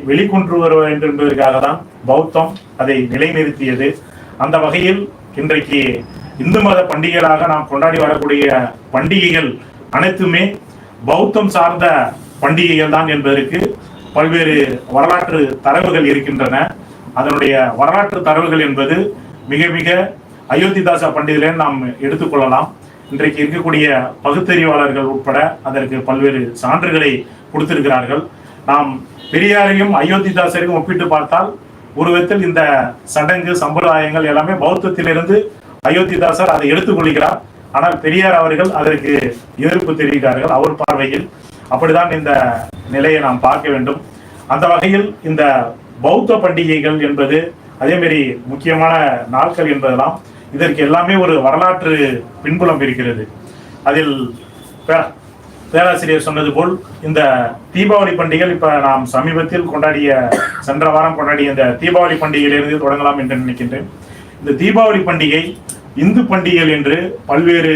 வெளிக்கொண்டு வர வேண்டும் என்பதற்காக தான் பௌத்தம் அதை நிலைநிறுத்தியது. அந்த வகையில் இன்றைக்கு இந்து மத பண்டிகைகளாக நாம் கொண்டாடி வரக்கூடிய பண்டிகைகள் அனைத்துமே பௌத்தம் சார்ந்த பண்டிகைகள் தான் என்பதற்கு பல்வேறு வரலாற்று தரவுகள் இருக்கின்றன. அதனுடைய வரலாற்று தரவுகள் என்பது மிக மிக அயோத்திதாச பண்டிகையிலே நாம் எடுத்துக்கொள்ளலாம். இன்றைக்கு இருக்கக்கூடிய பகுத்தறிவாளர்கள் உட்பட அதற்கு பல்வேறு சான்றுகளை கொடுத்திருக்கிறார்கள். நாம் பெரியாரையும் அயோத்திதாசரையும் ஒப்பிட்டு பார்த்தால் ஒரு விதத்தில் இந்த சடங்கு சம்பிரதாயங்கள் எல்லாமே பௌத்தத்திலிருந்து அயோத்திதாசர் அதை எடுத்துக்கொள்கிறார். ஆனால் பெரியார் அவர்கள் அதற்கு எதிர்ப்பு தெரிவிக்கிறார்கள். அவர் பார்வையில் அப்படிதான் இந்த நிலையை நாம் பார்க்க வேண்டும். அந்த வகையில் இந்த பௌத்த பண்டிகைகள் என்பது அதேமாரி முக்கியமான நாட்கள் என்பதெல்லாம் இதற்கு எல்லாமே ஒரு வரலாற்று பின்புலம் இருக்கிறது. அதில் பேராசிரியர் சொன்னது போல் இந்த தீபாவளி பண்டிகை இப்ப நாம் சமீபத்தில் சென்ற வாரம் கொண்டாடிய இந்த தீபாவளி பண்டிகையிலிருந்து தொடங்கலாம் என்று நினைக்கின்றேன். இந்த தீபாவளி பண்டிகை இந்து பண்டிகைகள் என்று பல்வேறு